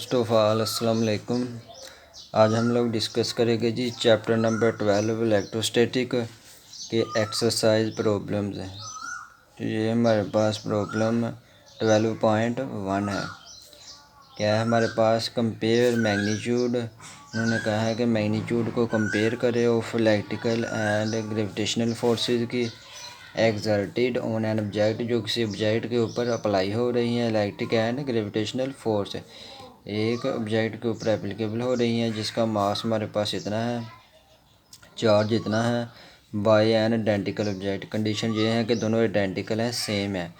First of all अस्सलाम वालेकुम। आज हम लोग डिस्कस करेंगे जी चैप्टर नंबर 12 इलेक्ट्रोस्टैटिक के एक्सरसाइज प्रॉब्लम्स हैं। तो ये हमारे पास प्रॉब्लम 12.1 है। क्या है हमारे पास कंपेयर मैग्नीट्यूड। उन्होंने कहा है कि मैग्नीट्यूड को कंपेयर करें of electrical and gravitational forces की एक्सर्टेड ऑन एन ऑब्जेक्ट, जो किसी ऑब्जेक्ट के ऊपर अप्लाई हो रही हैं। इलेक्ट्रिक एंड ग्रेविटेशनल फोर्स एक ऑब्जेक्ट के ऊपर एप्लीकेबल हो रही हैं जिसका मास हमारे पास इतना है, चार्ज इतना है, by an identical object. Condition ये है कि दोनों आइडेंटिकल हैं, सेम है,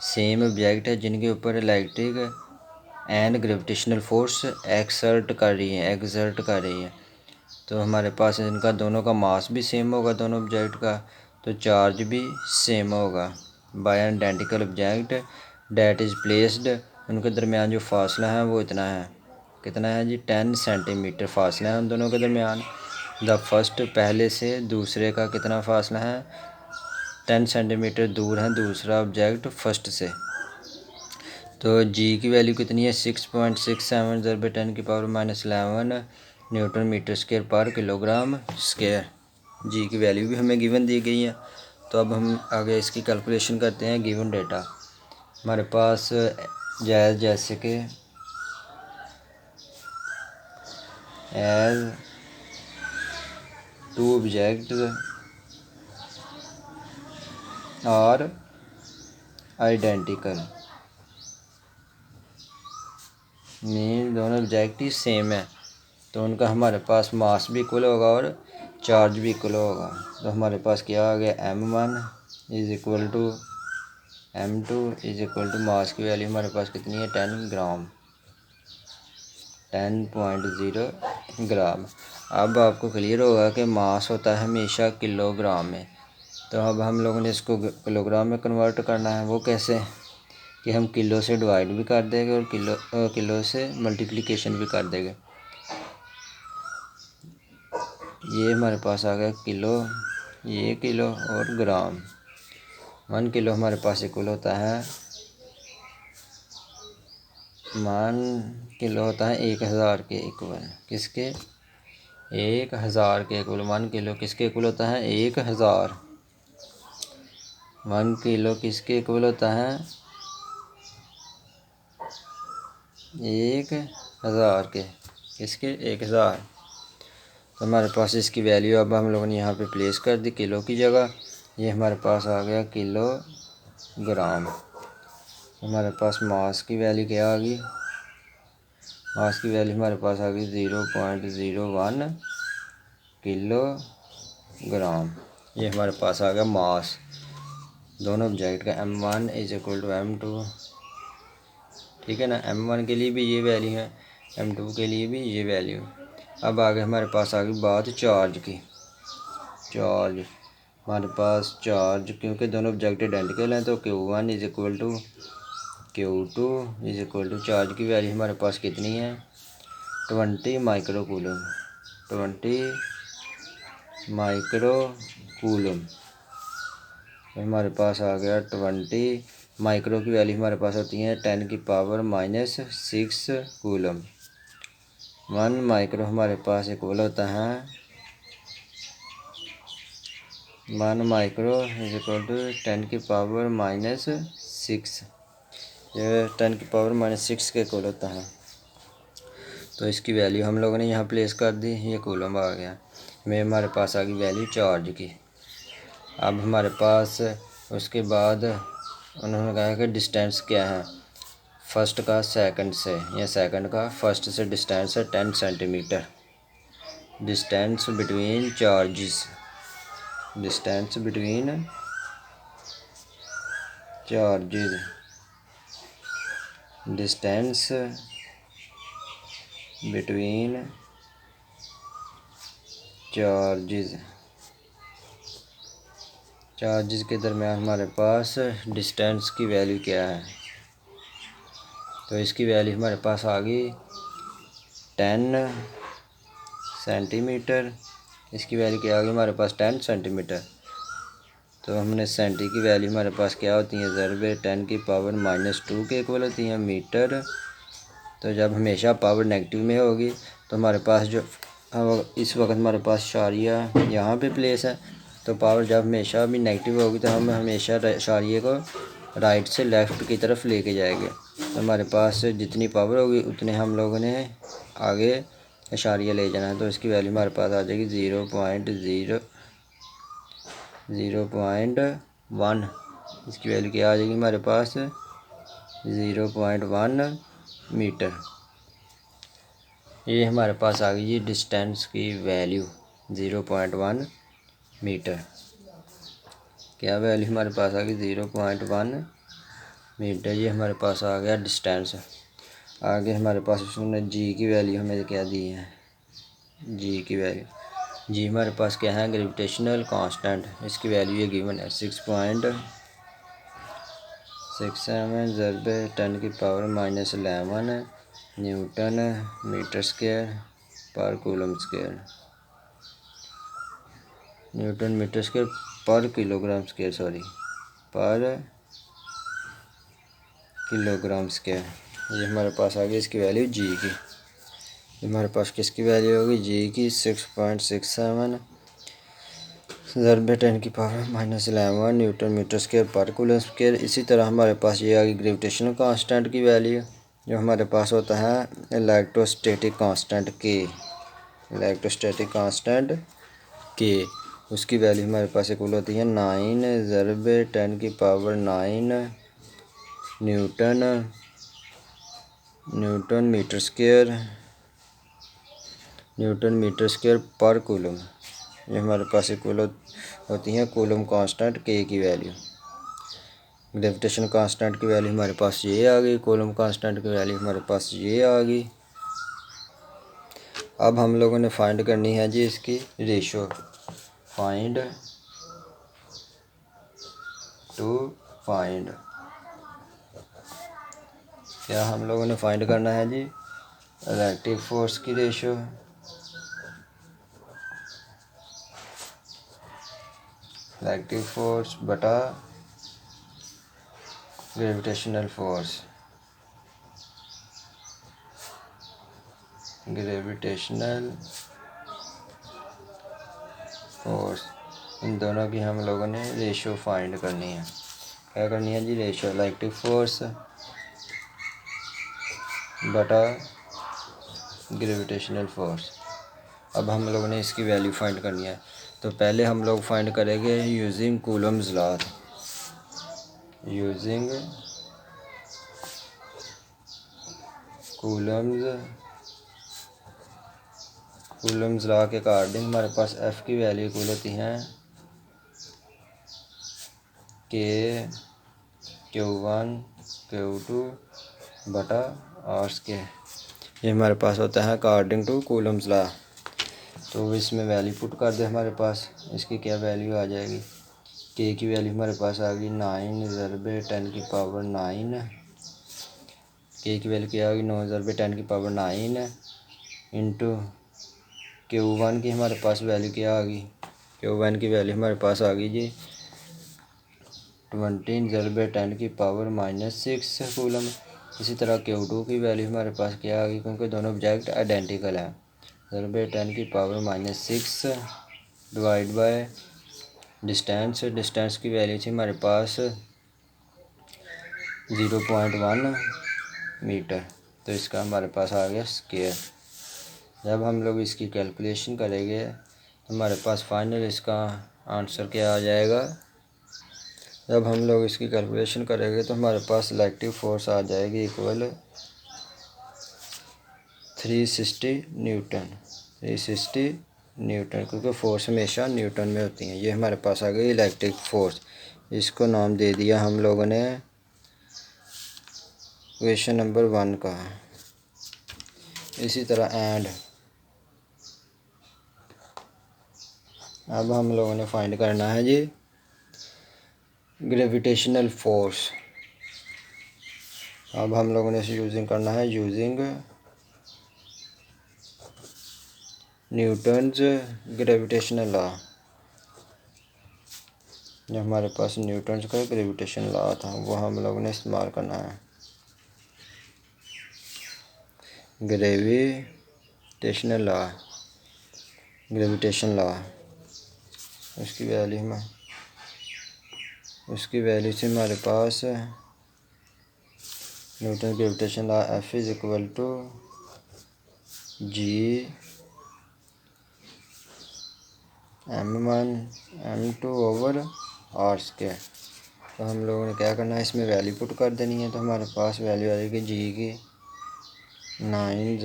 सेम ऑब्जेक्ट है जिनके ऊपर electric and gravitational force exert कर रही है। तो हमारे पास इनका दोनों का मास भी सेम होगा, दोनों ऑब्जेक्ट का, तो चार्ज भी सेम होगा। By an identical object that is placed, उनके दरमियान जो फासला है वो इतना है, कितना है जी 10 सेंटीमीटर फासला है उन दोनों के दरमियान। द फर्स्ट, पहले से दूसरे का कितना फासला है, 10 सेंटीमीटर दूर है दूसरा ऑब्जेक्ट फर्स्ट से। तो जी की वैल्यू कितनी है, 6.67 × 10⁻⁻11 newton metre square per kilogram square. जी की वैल्यू भी हमें गिवन दी गई है। तो अब हम आगे इसकी कैलकुलेशन करते हैं। गिवन डेटा हमारे पास जैसे कि as two object are identical, mean दोनों ऑब्जेक्ट ही सेम है, तो उनका हमारे पास मास भी इक्वल होगा और चार्ज भी इक्वल होगा। तो हमारे पास क्या आ गया, m1 is equal to m2 is equal to mass की वैल्यू हमारे पास कितनी है, 10 ग्राम, 10.0 ग्राम। अब आपको क्लियर होगा कि मास होता है हमेशा किलोग्राम में। तो अब हम लोगों ने इसको किलोग्राम में कन्वर्ट करना है। वो कैसे कि हम किलो से डिवाइड भी कर देंगे और किलो से मल्टीप्लिकेशन भी कर देंगे। ये हमारे पास आ गया किलो, ये किलो और ग्राम। 1 किलो हमारे पास इक्वल होता है 1 किलो होता है 1000 के इक्वल, किसके, 1000 के इक्वल। 1 किलो किसके इक्वल होता है, 1000। 1 किलो किसके इक्वल होता है, 1000 के, किसके, 1000। तो हमारे पास इसकी वैल्यू अब हम लोगों ने यहाँ पे प्लेस कर दी किलो की जगह। ये हमारे पास आ गया किलोग्राम। हमारे पास मास की वैल्यू क्या आ गई, मास की वैल्यू हमारे पास आ गई 0.01 किलोग्राम। ये हमारे पास आ गया मास दोनों ऑब्जेक्ट का। m1 is equal to m2, ठीक है ना। m1 के लिए भी ये वैल्यू है, m2 के लिए भी ये वैल्यू। अब आगे हमारे पास आ गई बात चार्ज की। चार्ज हमारे पास चार्ज, क्योंकि दोनों ऑब्जेक्ट आइडेंटिकल हैं, तो Q1 is equal to Q2 is equal to, charge की वैल्यू हमारे पास कितनी है, 20 माइक्रोकूलम, 20 माइक्रोकूलम। हमारे पास आ गया 20 माइक्रो की वैल्यू हमारे पास होती है 10⁻⁻6 कूलम। 1 माइक्रो हमारे पास इक्वल होता है 1 माइक्रो इज इक्वल टू 10⁻⁻6, ये 10⁻⁻6 के इक्वल होता है। तो इसकी वैल्यू हम लोगों ने यहाँ प्लेस कर दी, ये कूलम आ गया। में हमारे पास आ गई वैल्यू चार्ज की। अब हमारे पास उसके बाद उन्होंने कहा कि डिस्टेंस क्या है, फर्स्ट का सेकंड से, या सेकंड का फर्स्ट से डिस्टेंस है 10 centimetre. Distance between charges, distance between charges, distance between charges, charges के दरमियान हमारे पास डिस्टेंस की वैल्यू क्या है। तो इसकी वैल्यू हमारे पास आ गई 10 सेंटीमीटर। इसकी वैल्यू क्या आ गई हमारे पास, 10 सेंटीमीटर। तो हमने सेंटी की वैल्यू हमारे पास क्या होती है, ज़रबे 10⁻⁻2 के इक्वल होती है मीटर तो जब हमेशा पावर नेगेटिव में होगी तो हमारे पास जो इस वक्त हमारे पास शारिया यहाँ पे प्लेस है, तो पावर जब हमेशा भी नेगेटिव होगी तो हम हमेशा शारिये को राइट से लेफ़्ट की तरफ लेके जाएंगे। तो हमारे पास जितनी पावर होगी उतने हम लोगों ने आगे इशारिया ले जाना है। तो इसकी वैल्यू हमारे पास आ जाएगी 0.1। इसकी वैल्यू क्या आ जाएगी हमारे पास 0.1 मीटर। ये हमारे पास आ गई जी डिस्टेंस की वैल्यू 0.1 मीटर। क्या वैल्यू हमारे पास आ गई 0.1 मीटर। ये हमारे पास आ गया डिस्टेंस। आगे हमारे पास उसने जी की वैल्यू हमें क्या दी है, जी की वैल्यू, जी हमारे पास क्या है ग्रेविटेशनल कांस्टेंट। इसकी वैल्यू ये गिवन है 6.67 ज़रबे 10⁻⁻11 newton metre square per coulomb square, newton metre square per kilogram square, per kilogram square. ये हमारे पास आ गई इसकी वैल्यू जी की। हमारे पास किसकी वैल्यू होगी जी की 6.67 ज़रबे 10⁻⁻11 newton metre square per coulomb square. इसी तरह हमारे पास ये आ गई ग्रेविटेशनल कांस्टेंट की वैल्यू, जो हमारे पास होता है इलेक्ट्रोस्टैटिक कांस्टेंट के, इलेक्ट्रोस्टैटिक कांस्टेंट के, उसकी वैल्यू हमारे पास इक्वल होती है 9 ज़रबे 10⁻⁹ Newton metre square per coulomb. ये हमारे पास इक्वल होती है कूलम कांस्टेंट के की वैल्यू। ग्रेविटेशन कांस्टेंट की वैल्यू हमारे पास ये आ गई, कूलम कांस्टेंट की वैल्यू हमारे पास ये आ गई। अब हम लोगों ने फाइंड करनी है जी इसकी रेशो, फाइंड क्या हम लोगों ने फाइंड करना है जी इलेक्ट्रिक फोर्स की रेशो, इलेक्ट्रिक फोर्स बटा ग्रेविटेशनल फोर्स, ग्रेविटेशनल फोर्स, इन दोनों की हम लोगों ने रेशो फाइंड करनी है। क्या करनी है जी रेशो, इलेक्ट्रिक फोर्स बटा ग्रेविटेशनल फोर्स। अब हम लोगों ने इसकी वैल्यू फाइंड करनी है। तो पहले हम लोग फाइंड करेंगे using Coulomb's law, using Coulomb's law के अकॉर्डिंग हमारे पास एफ़ की वैल्यू इक्वल होती हैं Q1 Q2 बटा R स्क्वायर। ये हमारे पास होता है अकॉर्डिंग टू कूलम्स लॉ। तो इसमें वैल्यू पुट कर दे, हमारे पास इसकी क्या वैल्यू आ जाएगी, के की वैल्यू हमारे पास आ गई 9 ज़रबे 10⁻⁹, के की वैल्यू क्या आ गई 9 ज़रबे 10⁻⁹ इंटू Q1 की हमारे पास वैल्यू क्या आ गई, Q1 की वैल्यू हमारे पास आ गई जी 20 ज़रबे 10⁻⁻6 कूलम। इसी तरह Q2 की वैल्यू हमारे पास क्या आ गई, क्योंकि दोनों ऑब्जेक्ट आइडेंटिकल हैं, ज़रबे 10⁻⁻6 डिवाइड बाय डिस्टेंस की वैल्यू थी हमारे पास 0.1 मीटर। तो इसका हमारे पास आ गया स्क्वायर। जब हम लोग इसकी कैलकुलेशन करेंगे तो हमारे पास फाइनल इसका आंसर क्या आ जाएगा। जब हम लोग इसकी कैलकुलेशन करेंगे तो हमारे पास इलेक्ट्रिक फोर्स आ जाएगी इक्वल 360 न्यूटन, क्योंकि फोर्स हमेशा न्यूटन में होती हैं। ये हमारे पास आ गई इलेक्ट्रिक फोर्स, इसको नाम दे दिया हम लोगों ने क्वेश्चन नंबर 1 का। इसी तरह एंड अब हम लोगों ने फाइंड करना है जी ग्रेविटेशनल फोर्स। अब हम लोगों ने इसे यूजिंग करना है यूजिंग न्यूटन्स ग्रेविटेशनल लॉ। जो हमारे पास न्यूटन्स का ग्रेविटेशन लॉ था वो हम लोगों ने इस्तेमाल करना है। ग्रेविटेशन लॉ उसकी वैल्यू से हमारे पास Newton gravitation law F = G m1m2/r²। तो हम लोगों ने क्या करना है, इसमें वैल्यू पुट कर देनी है। तो हमारे पास वैल्यू आएगी G की 9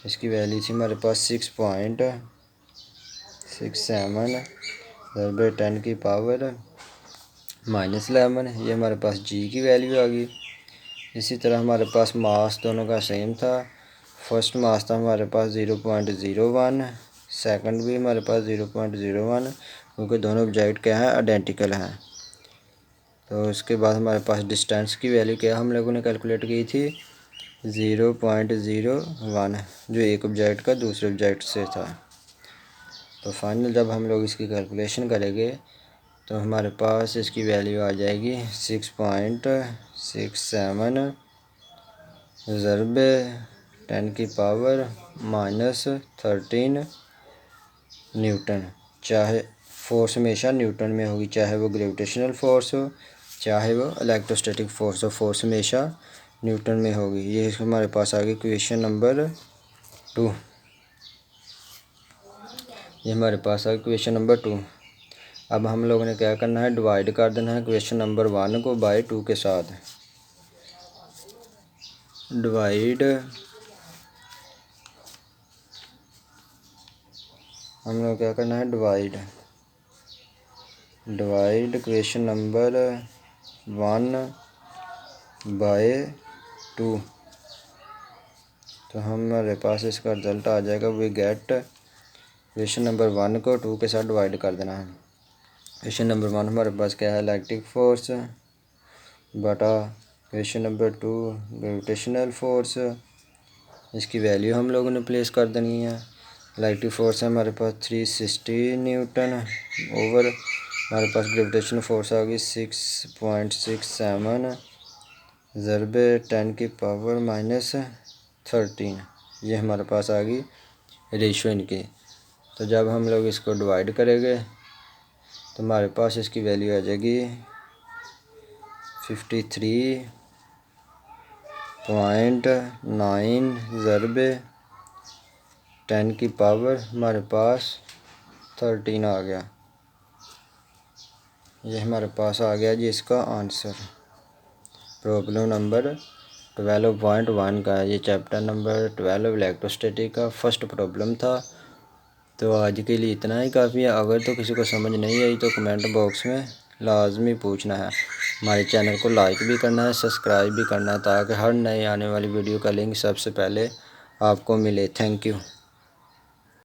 इसकी वैल्यू थी हमारे पास 6.67 × 10⁻⁻11। ये हमारे पास G की वैल्यू आ गई। इसी तरह हमारे पास मास दोनों का सेम था। फर्स्ट मास था हमारे पास 0.01, सेकंड भी हमारे पास 0.01, क्योंकि दोनों ऑब्जेक्ट क्या हैं, आइडेंटिकल हैं। तो उसके बाद हमारे पास डिस्टेंस की वैल्यू क्या हम लोगों ने कैलकुलेट की थी 0.01, जो एक ऑब्जेक्ट का दूसरे ऑब्जेक्ट से था। तो फाइनल जब हम लोग इसकी कैलकुलेशन करेंगे तो हमारे पास इसकी वैल्यू आ जाएगी 6.67 ज़रब 10⁻⁻13 न्यूटन। चाहे फोर्स हमेशा न्यूटन में होगी, चाहे वो ग्रेविटेशनल फोर्स हो, चाहे वो इलेक्ट्रोस्टैटिक फोर्स हो, फोर्स हमेशा न्यूटन में होगी। ये हमारे पास आ गई क्वेश्चन नंबर 2। ये हमारे पास आ गई क्वेश्चन नंबर 2। अब हम लोगों ने क्या करना है, डिवाइड कर देना है क्वेश्चन नंबर 1 को बाय 2 के साथ। डिवाइड हम लोग क्या करना है, डिवाइड क्वेश्चन नंबर 1 बाय 2। तो हमारे पास इसका रिजल्ट आ जाएगा, वी गेट क्वेश्चन नंबर 1 को 2 के साथ डिवाइड कर देना है। क्वेश्चन नंबर 1 हमारे पास क्या है, इलेक्ट्रिक फोर्स बटा क्वेश्चन नंबर 2 ग्रेविटेशनल फोर्स। इसकी वैल्यू हम लोगों ने प्लेस कर देनी है। इलेक्ट्रिक फोर्स है हमारे पास 360 न्यूटन ओवर हमारे पास ग्रेविटेशनल फोर्स आ गई 6.67 ज़रब 10⁻⁻13। ये हमारे पास आ गई रेशो इनकी। तो जब हम लोग इसको डिवाइड करेंगे तो हमारे पास इसकी वैल्यू आ जाएगी 53.9 ज़रब 10⁻⁻13 आ गया। ये हमारे पास आ गया जी इसका आंसर। प्रॉब्लम नंबर 12.1 का है। ये चैप्टर नंबर 12 इलेक्ट्रोस्टैटिक का फर्स्ट प्रॉब्लम था। तो आज के लिए इतना ही काफ़ी है। अगर तो किसी को समझ नहीं आई तो कमेंट बॉक्स में लाजमी पूछना है। हमारे चैनल को लाइक भी करना है, सब्सक्राइब भी करना है, ताकि हर नए आने वाली वीडियो का लिंक सबसे पहले आपको मिले। Thank you.